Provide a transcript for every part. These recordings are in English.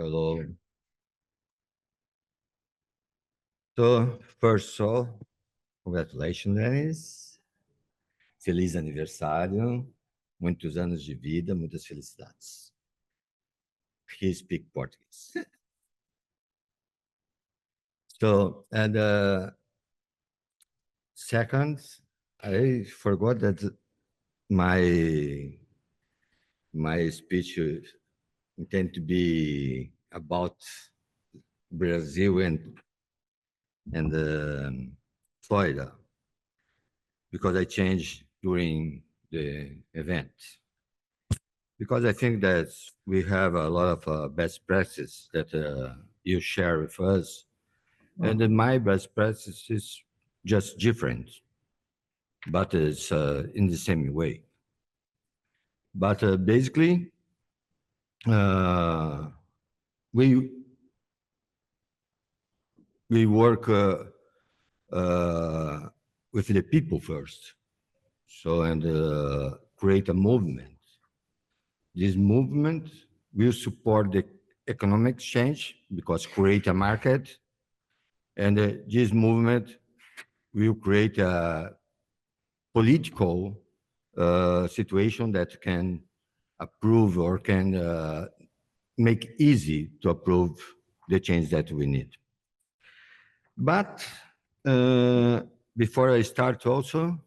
Hello. So, first of all, congratulations, Dennis. Feliz aniversário. Muitos anos de vida, muitas felicidades. He speaks Portuguese. So, and second, I forgot that my speech intend to be about Brazil and Florida, because I changed during the event. Because I think that we have a lot of best practices that you share with us, and then my best practice is just different, but it's in the same way. But basically, we work with the people first, so and create a movement. This movement will support the economic change because create a market, and this movement will create a political situation that can approve or can make easy to approve the change that we need. But before I start also,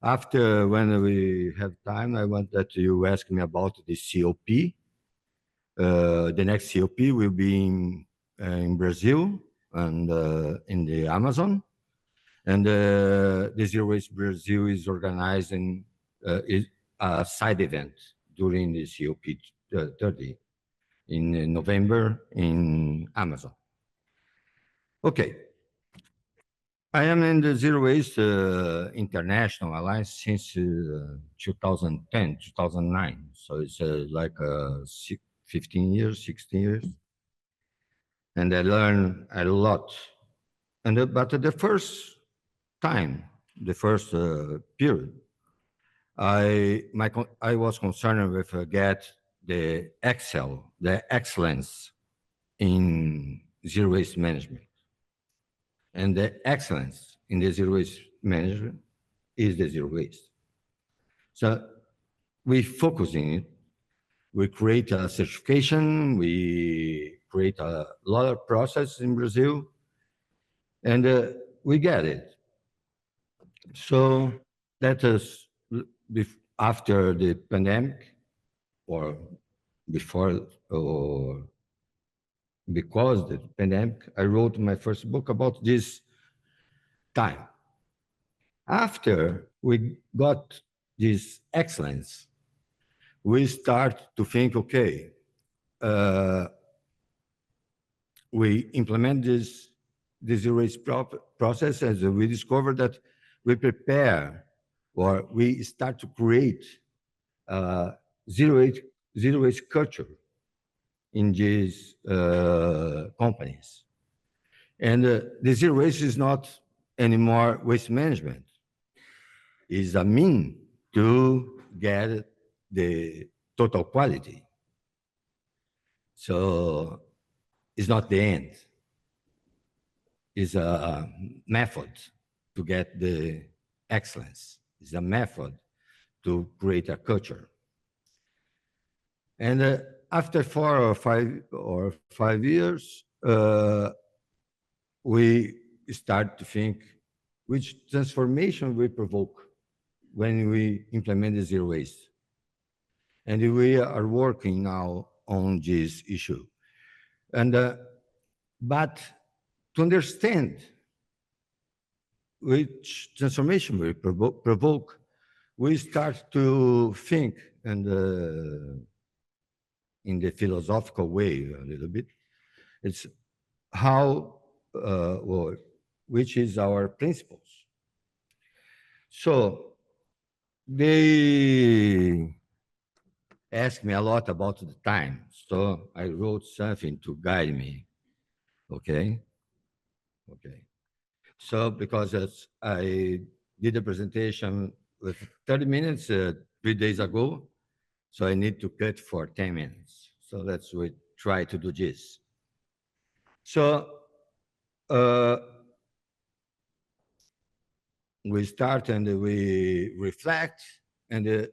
after when we have time, I want that you ask me about the COP. The next COP will be in Brazil and in the Amazon. And the Zero Waste Brazil is organizing a side event during the COP 30 in November in Amazon. Okay. I am in the Zero Waste International Alliance since 2010, 2009. So it's like 15 years, 16 years. And I learned a lot. And but the first time, the first period, I was concerned with get the excellence in zero waste management. And the excellence in the zero waste management is the zero waste. So we focus in it. We create a certification. We create a lot of process in Brazil, and we get it. So that is after the pandemic, or before, or because the pandemic, I wrote my first book about this time. After we got this excellence, we start to think, okay, we implement this zero waste process, and we discover that we prepare or we start to create zero waste culture in these companies. And the zero waste is not anymore waste management. It's a mean to get the total quality. So it's not the end. It's a method to get the excellence. It's a method to create a culture. And after 4 or 5 years, we start to think which transformation we provoke when we implement the zero waste. And we are working now on this issue. And but to understand which transformation we provoke, we start to think, and in the philosophical way a little bit, it's how, which is our principles. So they asked me a lot about the time, so I wrote something to guide me. Okay. So because I did a presentation with 30 minutes 3 days ago, so I need to cut for 10 minutes. So let's try to do this. So uh, we start and we reflect and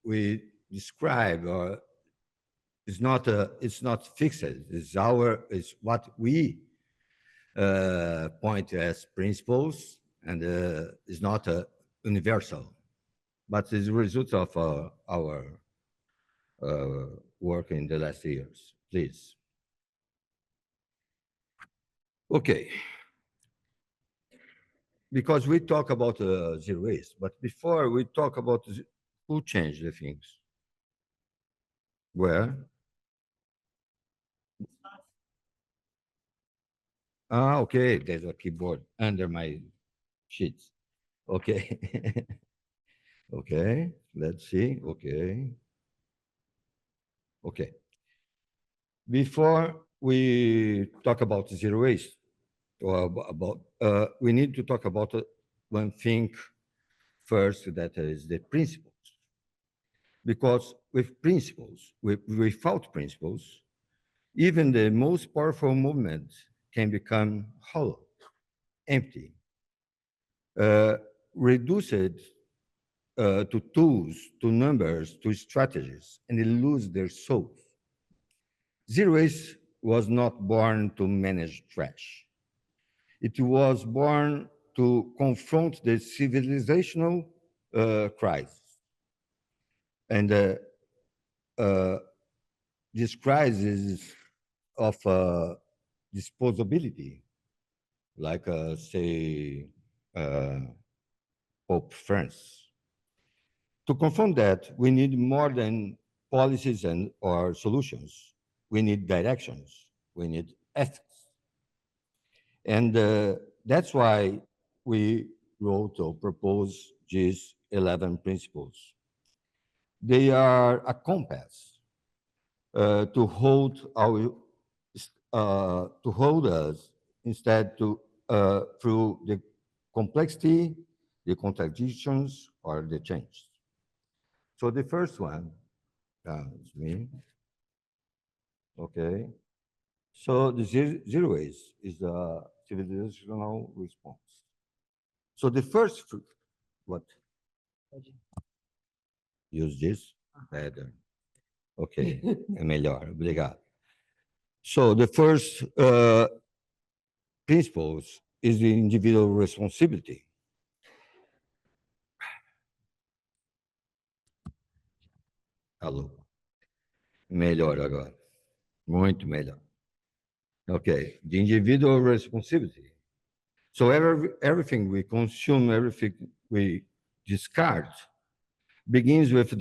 we describe, or it's not fixed. It's what we point as principles, and is not universal, but is a result of our work in the last years. Please. Okay, because we talk about zero waste, but before we talk about who changed the things, where? Ah, okay, there's a keyboard under my sheets. Okay. Okay, let's see. Okay. Okay. Before we talk about zero waste, or we need to talk about one thing first, that is the principles. Because without principles, even the most powerful movement can become hollow, empty, uh, reduced to tools, to numbers, to strategies, and they lose their souls. Zero waste was not born to manage trash. It was born to confront the civilizational crisis. And uh, this crisis of disposability, like, say, uh, Pope France. To confront that, we need more than policies and or solutions. We need directions. We need ethics. And that's why we wrote or proposed these 11 principles. They are a compass to hold us instead through the complexity, the contradictions, or the change. So the first one is me. Okay. So the zero waste is a civilizational response. So the first, what? Use this? Better. Ok, é melhor. Obrigado. So the first principles is the individual responsibility. Alô. Melhor agora. Muito melhor. Okay, the individual responsibility. So everything we consume, everything we discard, begins with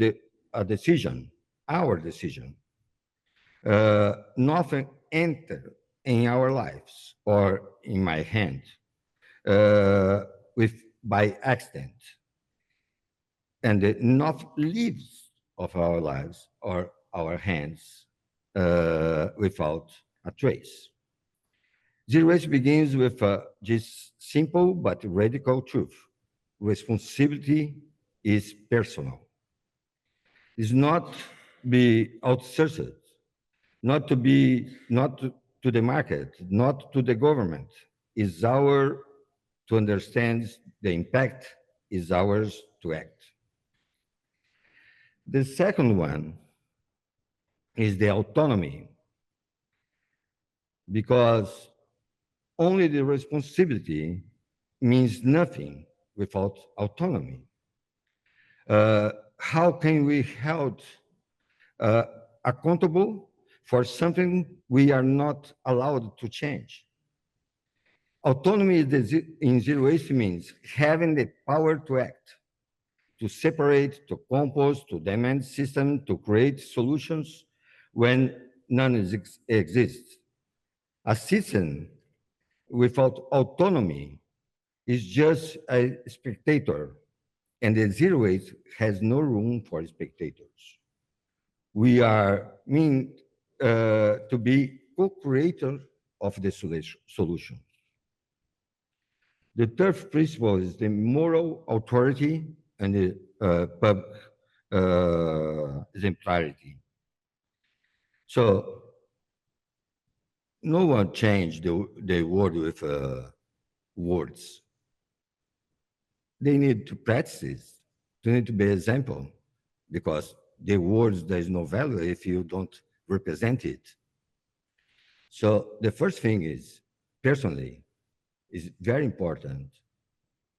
a decision, our decision. Nothing enters in our lives or in my hand by accident, and enough leaves of our lives or our hands without a trace. Zero waste begins with this simple but radical truth. Responsibility is personal. It's not be outsourced, not to the market, not to the government. It's our to understand the impact, is ours to act. The second one is the autonomy, because only the responsibility means nothing without autonomy. How can we held accountable for something we are not allowed to change? Autonomy in zero waste means having the power to act, to separate, to compose, to demand system, to create solutions when none exists. A citizen without autonomy is just a spectator, and the zero waste has no room for spectators. We are meant to be co-creators of the solution. The third principle is the moral authority and the public exemplarity. So no one changed the world with words. They need to practice. They need to be example, because the words, there is no value if you don't represent it. So the first thing is, personally, is very important.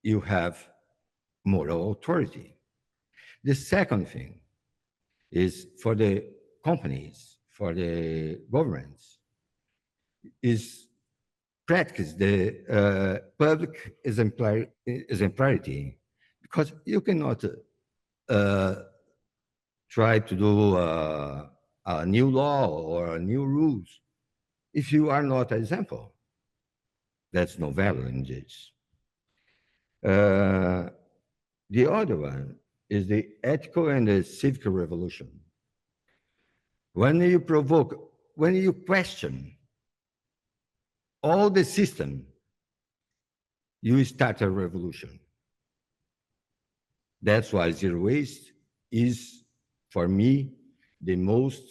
You have moral authority. The second thing is, for the companies, for the governments, is practice the public exemplarity, because you cannot uh, try to do a new law or new rules if you are not an example. That's no value in this. Uh, the other one is the ethical and the civic revolution. When you provoke, when you question all the system, you start a revolution. That's why zero waste is, for me, the most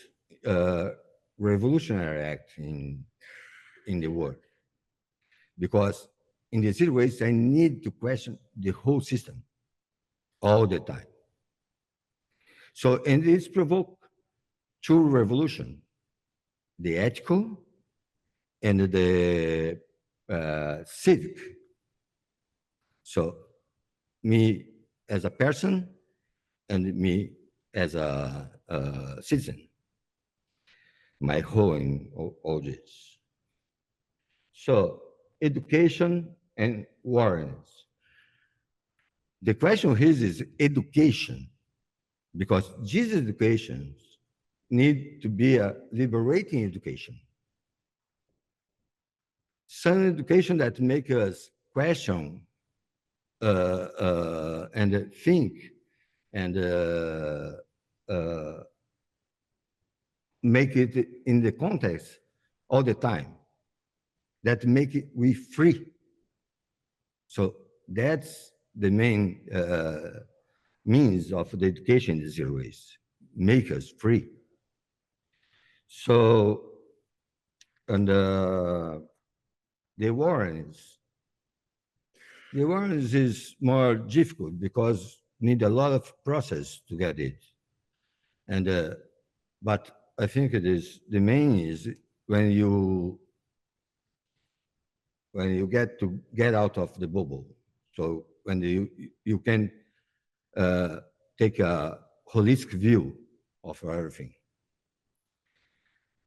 uh, revolutionary act in the world. Because in the zero waste, I need to question the whole system all the time. So, and it's provoked two revolution, the ethical and the civic. So, me as a person and me as a citizen, my whole in all this. So, education and awareness. The question here is education, because these educations need to be a liberating education. Some education that make us question and think and uh, make it in the context all the time, that make it we free. So that's the main means of the education in zero waste, make us free. So, and the awareness, the awareness is more difficult because need a lot of process to get it. And but I think it is the main is when you get out of the bubble. So when you can uh, take a holistic view of everything.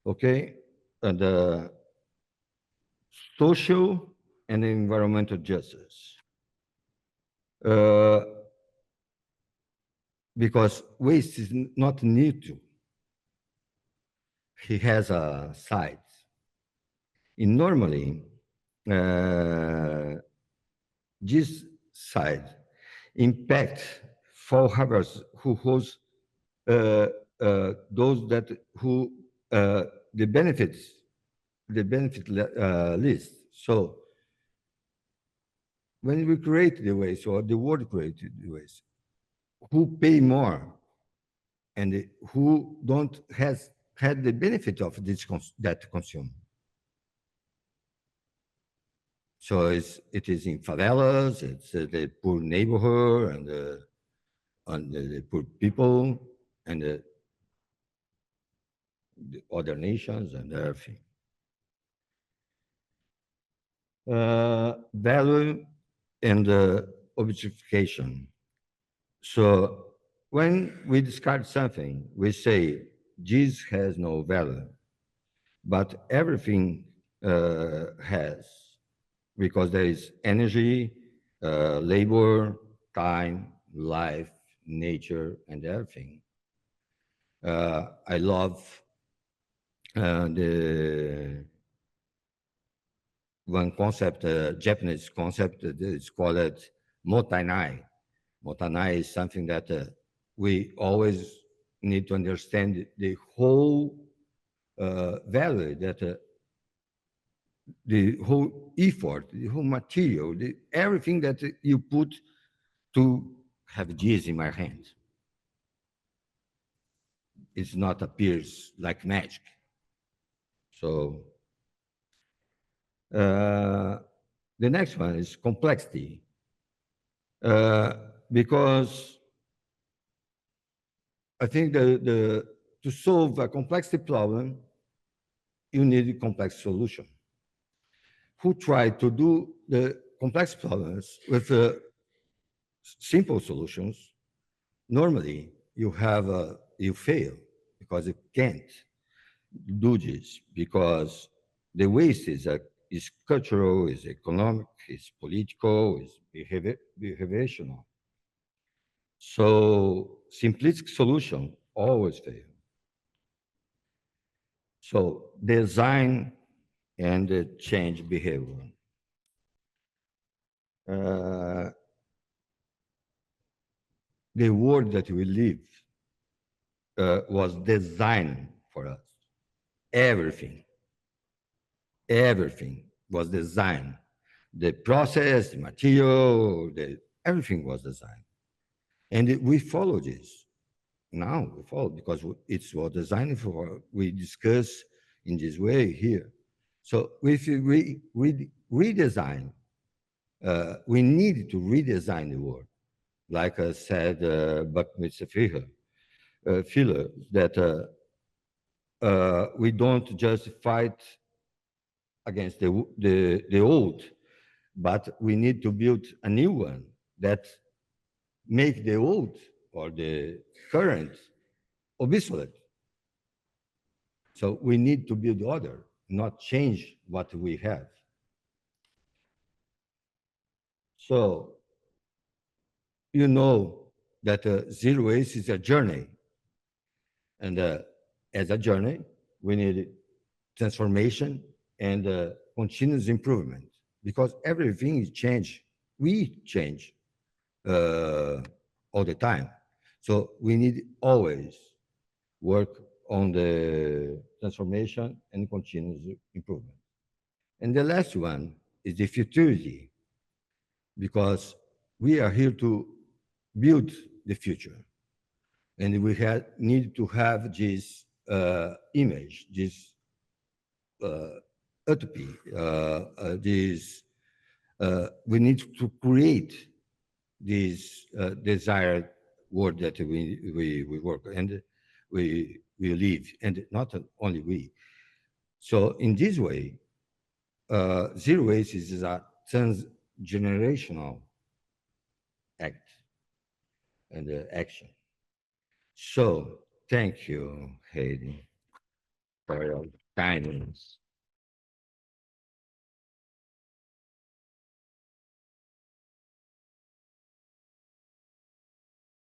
Okay, and social and environmental justice. Uh, because waste is not neutral. He has a side. In normally, uh, this side impact for havers who host those that who the benefits the benefit list. So when we create the waste, or the world created the waste, who pay more and who don't has had the benefit of this that consume. So it is in favelas, it's the poor neighborhood and the poor people and the other nations and everything. Value and objectification. So when we discard something, we say this has no value, but everything has, because there is energy, labor, time, life, nature, and everything. I love the one concept, Japanese concept, is called motanai. Motanai is something that we always need to understand the whole value that the whole effort, the whole material, everything that you put to have this in my hand. It's not appears like magic. So Uh, the next one is complexity, uh, because I think to solve a complexity problem, you need a complex solution. Who try to do the complex problems with simple solutions, normally you fail because you can't do this because the waste is cultural, is economic, is political, is behavioral. So simplistic solution always fail. So design and change behavior. Uh, the world that we live was designed for us. Everything, everything was designed. The process, the material, everything was designed. And we follow this. Now we follow because it's was designed for, we discuss in this way here. So if we redesign, we need to redesign the world. Like I said, Buckminster Fuller, that we don't just fight against the old, but we need to build a new one that make the old or the current obsolete. So we need to build other, not change what we have. So you know that zero waste is a journey, and as a journey, we need transformation and continuous improvement because everything is change. We change all the time. So we need always work on the transformation and continuous improvement. And the last one is the futurity, because we are here to build the future. And we need to have this image, this utopy, we need to create this desired world that we work and we live, and not only we. So in this way, zero waste is a transgenerational act and action. So thank you, Hayden, for your kindness.